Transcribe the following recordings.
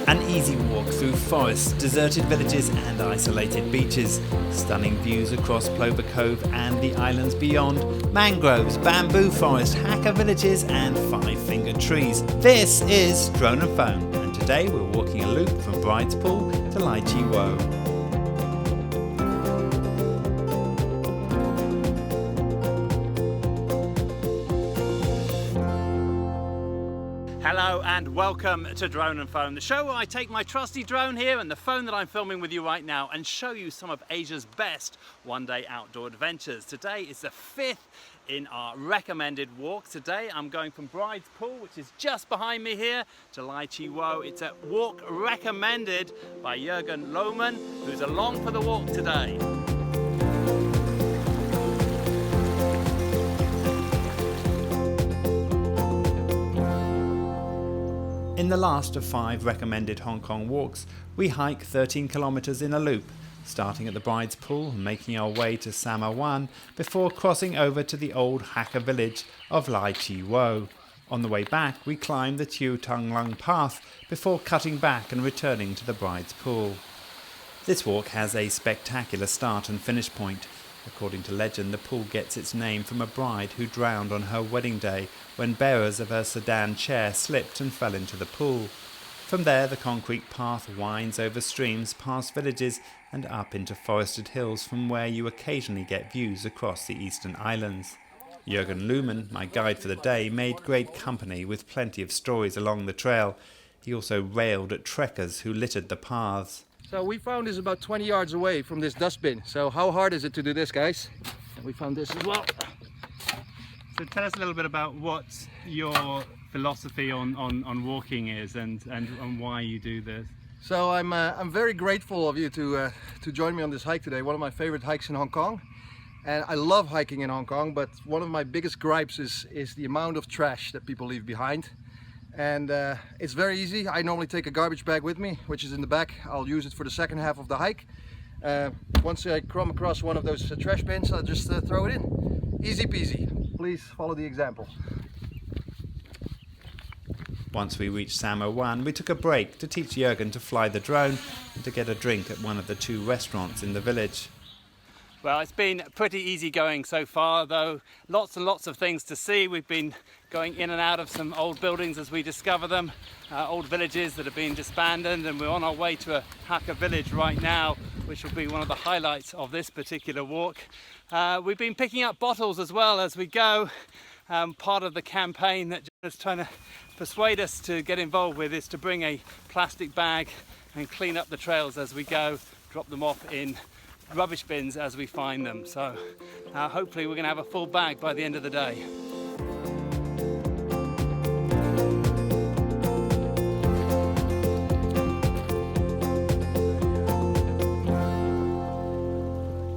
An easy walk through forests, deserted villages and isolated beaches. Stunning views across Plover Cove and the islands beyond. Mangroves, bamboo forest, Hakka villages and five-fingered trees. This is Drone and Phone, and today we're walking a loop from Bride's Pool to Lai Chi Wo. Hello and welcome to Drone and Phone, the show where I take my trusty drone here and the phone that I'm filming with you right now and show you some of Asia's best one-day outdoor adventures. Today is the fifth in our recommended walk. Today I'm going from Bride's Pool, which is just behind me here, to Lai Chi Wo. It's a walk recommended by Jurgen Looman, who's along for the walk today. In the last of 5 recommended Hong Kong walks, we hike 13 kilometres in a loop, starting at the Bride's Pool and making our way to Sam A Wan before crossing over to the old Hakka village of Lai Chi Wo. On the way back, we climbed the Tiu Tang Lung path before cutting back and returning to the Bride's Pool. This walk has a spectacular start and finish point. According to legend, the pool gets its name from a bride who drowned on her wedding day when bearers of her sedan chair slipped and fell into the pool. From there, the concrete path winds over streams, past villages and up into forested hills from where you occasionally get views across the eastern islands. Jurgen Looman, my guide for the day, made great company with plenty of stories along the trail. He also railed at trekkers who littered the paths. So we found this about 20 yards away from this dustbin. So how hard is it to do this, guys? And we found this as well. So tell us a little bit about what your philosophy on walking is and why you do this. So I'm very grateful of you to join me on this hike today. One of my favorite hikes in Hong Kong. And I love hiking in Hong Kong, but one of my biggest gripes is the amount of trash that people leave behind. And it's very easy. I normally take a garbage bag with me, which is in the back. I'll use it for the second half of the hike. Once I come across one of those trash bins, I'll just throw it in. Easy peasy. Please follow the example. Once we reached Sam A Wan, we took a break to teach Jurgen to fly the drone and to get a drink at one of the 2 restaurants in the village. Well, it's been pretty easy going so far, though lots and lots of things to see. We've been going in and out of some old buildings as we discover them, old villages that have been disbanded, and we're on our way to a Hakka village right now, which will be one of the highlights of this particular walk. We've been picking up bottles as well as we go. Part of the campaign that is trying to persuade us to get involved with is to bring a plastic bag and clean up the trails as we go, drop them off in rubbish bins as we find them. So hopefully we're going to have a full bag by the end of the day.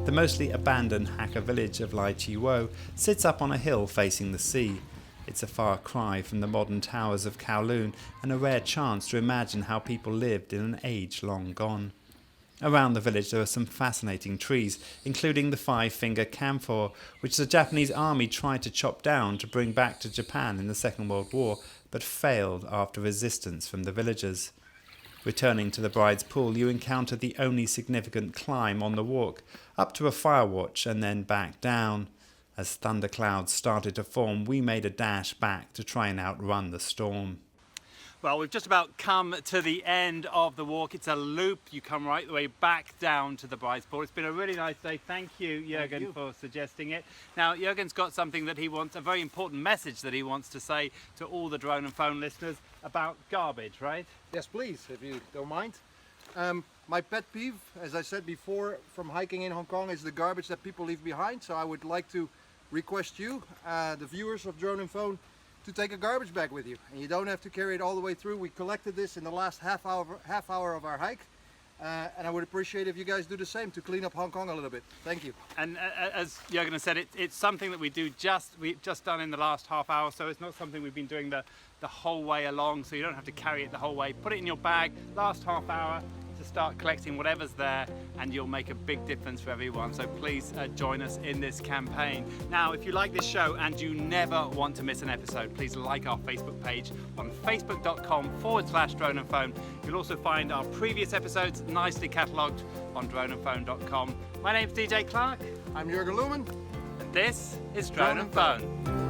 The mostly abandoned Hakka village of Lai Chi Wo sits up on a hill facing the sea. It's a far cry from the modern towers of Kowloon and a rare chance to imagine how people lived in an age long gone. Around the village there are some fascinating trees, including the 5-finger camphor, which the Japanese army tried to chop down to bring back to Japan in the Second World War, but failed after resistance from the villagers. Returning to the Bride's Pool, you encounter the only significant climb on the walk, up to a fire watch and then back down. As thunderclouds started to form, we made a dash back to try and outrun the storm. Well, we've just about come to the end of the walk. It's a loop. You come right the way back down to the Bride's Pool. It's been a really nice day. Thank you, Jurgen, for suggesting it. Now, Jurgen's got something that he wants, a very important message that he wants to say to all the Drone and Phone listeners about garbage, right? Yes, please, if you don't mind. My pet peeve, as I said before, from hiking in Hong Kong is the garbage that people leave behind. So I would like to request you, the viewers of Drone and Phone, to take a garbage bag with you, and you don't have to carry it all the way through. We collected this in the last half hour of our hike, and I would appreciate if you guys do the same to clean up Hong Kong a little bit. Thank you. And as Jurgen said, it's something that we've just done in the last half hour, so it's not something we've been doing the whole way along, so you don't have to carry it the whole way. Put it in your bag, last half hour. It's start collecting whatever's there, and you'll make a big difference for everyone. So please join us in this campaign. Now, if you like this show and you never want to miss an episode, please like our Facebook page on facebook.com/drone and phone. You'll also find our previous episodes nicely catalogued on droneandphone.com. My name's DJ Clark. I'm Jurgen Looman. And this is Drone and Phone.